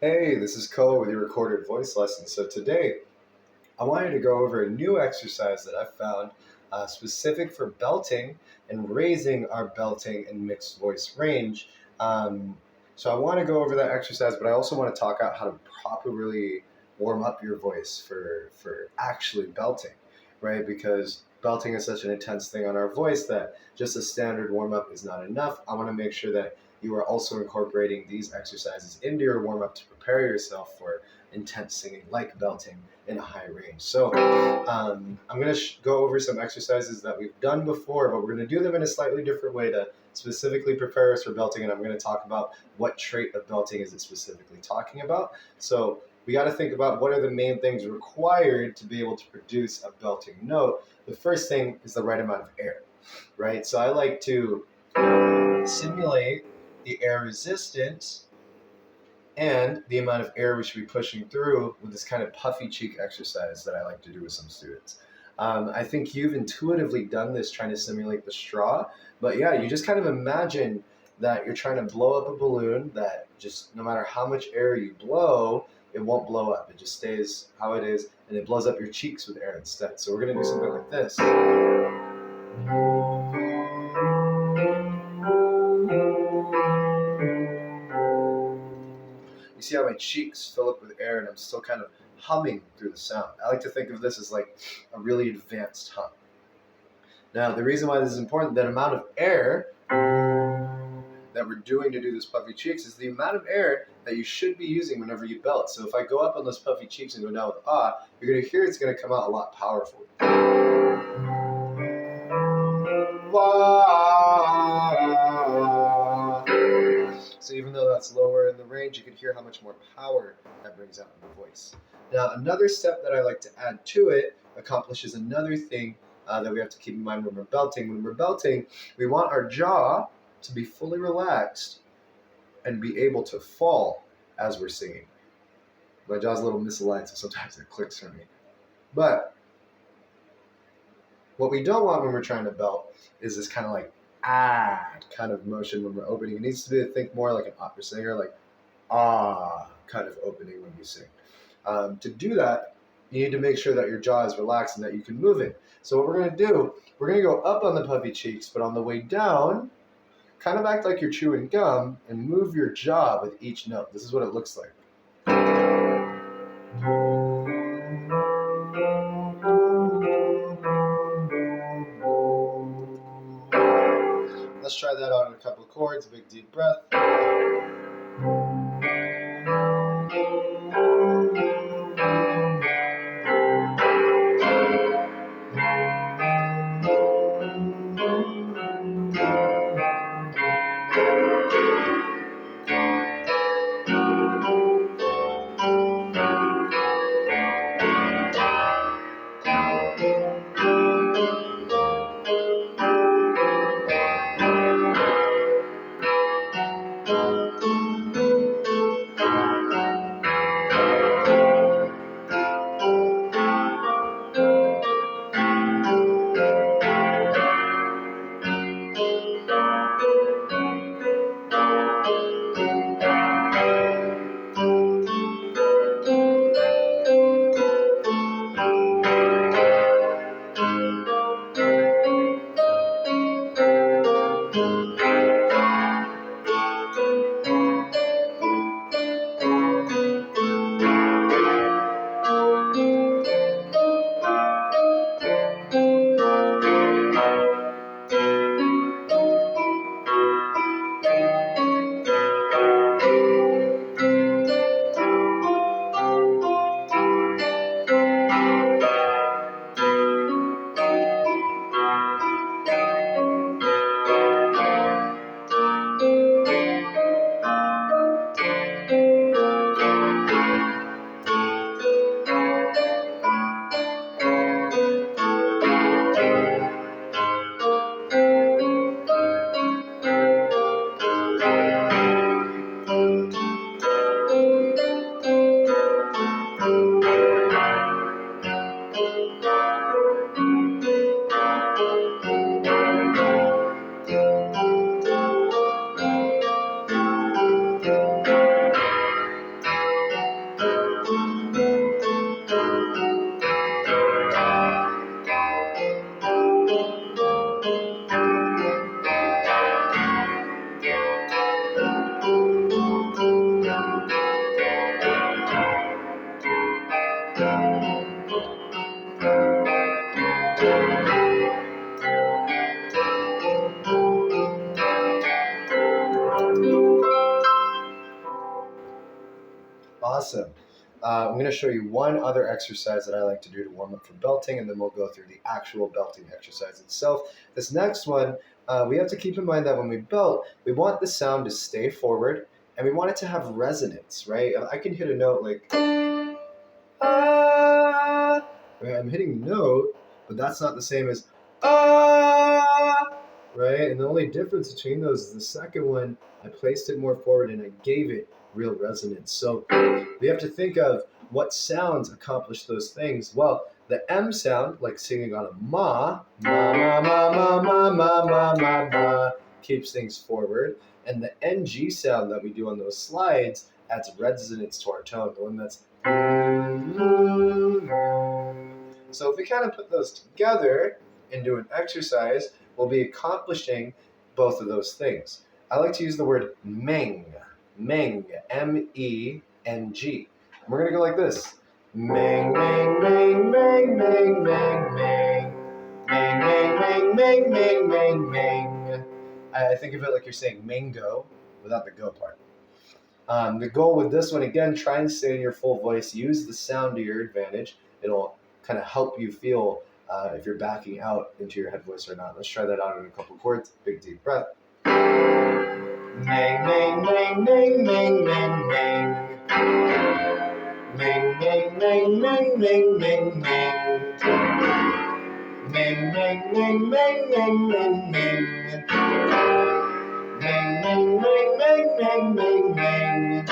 Hey, this is Ko with your recorded voice lesson. So today, I wanted to go over a new exercise that I found specific for belting and raising our belting and mixed voice range. So I want to go over that exercise, but I also want to talk out how to properly warm up your voice for actually belting, right? Because belting is such an intense thing on our voice that just a standard warm up is not enough. I want to make sure that you are also incorporating these exercises into your warm up to prepare yourself for intense singing like belting in a high range. So I'm going to go over some exercises that we've done before, but we're going to do them in a slightly different way to specifically prepare us for belting. And I'm going to talk about what trait of belting is it specifically talking about. So we got to think about what are the main things required to be able to produce a belting note. The first thing is the right amount of air, right? So I like to simulate the air resistance and the amount of air we should be pushing through with this kind of puffy cheek exercise that I like to do with some students. I think you've intuitively done this trying to simulate the straw, but yeah, you just kind of imagine that you're trying to blow up a balloon that just no matter how much air you blow, it won't blow up. It just stays how it is, and it blows up your cheeks with air instead. So we're going to do something like this. You see how my cheeks fill up with air and I'm still kind of humming through the sound. I like to think of this as like a really advanced hum. Now, the reason why this is important, that amount of air that we're doing to do this puffy cheeks is the amount of air that you should be using whenever you belt. So if I go up on those puffy cheeks and go down with ah, you're going to hear it's going to come out a lot powerful. So even though that's lower in the range, you can hear how much more power that brings out in the voice. Now, another step that I like to add to it accomplishes another thing that we have to keep in mind when we're belting. When we're belting, we want our jaw to be fully relaxed and be able to fall as we're singing. My jaw's a little misaligned, so sometimes it clicks for me. But what we don't want when we're trying to belt is this kind of like kind of motion when we're opening. It needs to be, I think, more like an opera singer, like kind of opening when we sing. To do that, you need to make sure that your jaw is relaxed and that you can move it. So what we're going to do, we're going to go up on the puffy cheeks, but on the way down, kind of act like you're chewing gum and move your jaw with each note. This is what it looks like. Let's try that out on a couple of chords. Big deep breath. Awesome. I'm going to show you one other exercise that I like to do to warm up for belting, and then we'll go through the actual belting exercise itself. This next one, we have to keep in mind that when we belt, we want the sound to stay forward, and we want it to have resonance, right? I can hit a note like, ah. Right? I'm hitting the note, but that's not the same as, ah. Right? And the only difference between those is the second one, I placed it more forward and I gave it real resonance. So we have to think of what sounds accomplish those things. Well, the M sound, like singing on a ma, ma, ma, ma, ma, ma, ma, ma, ma, keeps things forward. And the NG sound that we do on those slides adds resonance to our tone, the one that's. So if we kind of put those together into an exercise, we'll be accomplishing both of those things. I like to use the word meng, M-E-N-G. And we're going to go like this. Meng, meng, meng, meng, meng, meng, meng. Meng, meng, meng, meng, meng, meng, meng. I think of it like you're saying mango without the go part. The goal with this one, again, try and stay in your full voice. Use the sound to your advantage. It'll kind of help you feel if you're backing out into your head voice or not. Let's try that out in a couple chords. Big deep breath. Meng, meng, meng, meng, meng, meng, meng. Meng, meng, meng, meng, meng, meng, meng. Meng, meng, meng, meng, meng, meng, meng. Meng, meng, meng, meng, meng, meng, meng.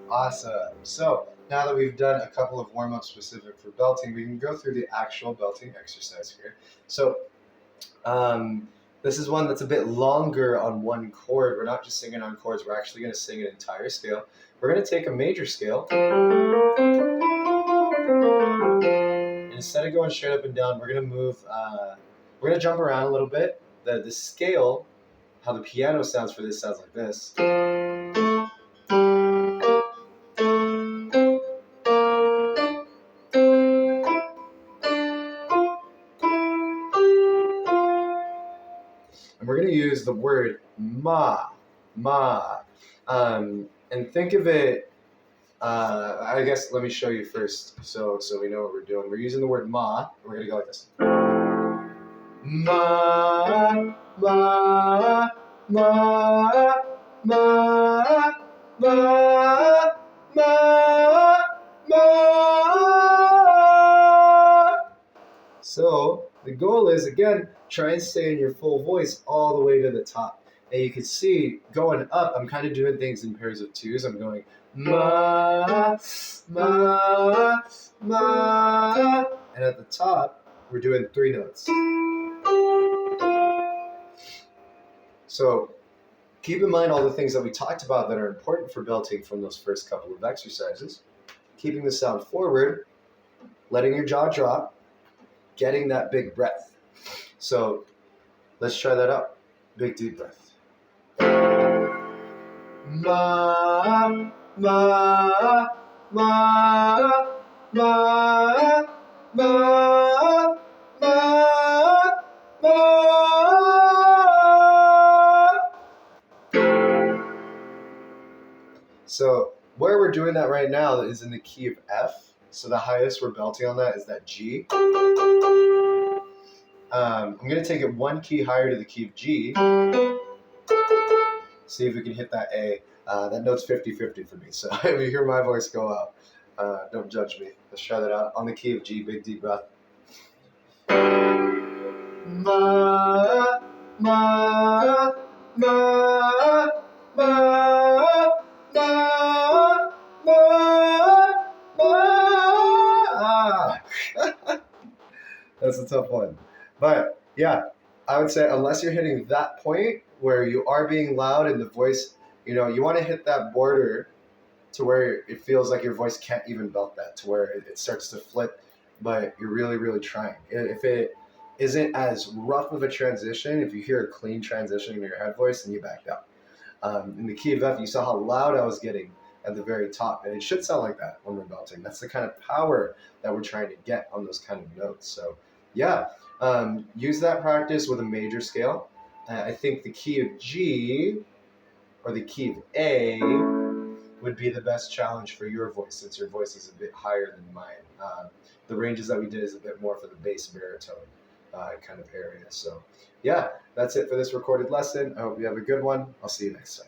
Awesome. So now that we've done a couple of warm-ups specific for belting, we can go through the actual belting exercise here. So this is one that's a bit longer on one chord. We're not just singing on chords. We're actually going to sing an entire scale. We're going to take a major scale. And instead of going straight up and down, we're going to move, we're going to jump around a little bit. The scale, how the piano sounds for this sounds like this. And we're going to use the word ma, ma. And think of it, I guess let me show you first so we know what we're doing. We're using the word ma, and we're going to go like this. Ma, ma, ma, ma, ma, ma, ma. So the goal is, again, try and stay in your full voice all the way to the top. And you can see going up, I'm kind of doing things in pairs of twos. I'm going ma, ma, ma. And at the top, we're doing three notes. So keep in mind all the things that we talked about that are important for belting from those first couple of exercises. Keeping the sound forward, letting your jaw drop, getting that big breath. So let's try that out. Big deep breath. Ma, ma, ma, ma, ma, ma, ma. So where we're doing that right now is in the key of F. So the highest we're belting on that is that G. I'm going to take it one key higher to the key of G. See if we can hit that A. That note's 50-50 for me. So if you hear my voice go up, don't judge me. Let's try that out. On the key of G, big deep breath. Ma, ma, ma, ma, ma, ma, ma. That's a tough one. But yeah, I would say unless you're hitting that point where you are being loud and the voice, you want to hit that border to where it feels like your voice can't even belt that, to where it starts to flip, but you're really, really trying. If it isn't as rough of a transition, if you hear a clean transition in your head voice, then you back down. In the key of F, you saw how loud I was getting at the very top, and it should sound like that when we're belting. That's the kind of power that we're trying to get on those kind of notes. So yeah, use that practice with a major scale. I think the key of G or the key of A would be the best challenge for your voice, since your voice is a bit higher than mine. The ranges that we did is a bit more for the bass baritone kind of area. So yeah, that's it for this recorded lesson. I hope you have a good one. I'll see you next time.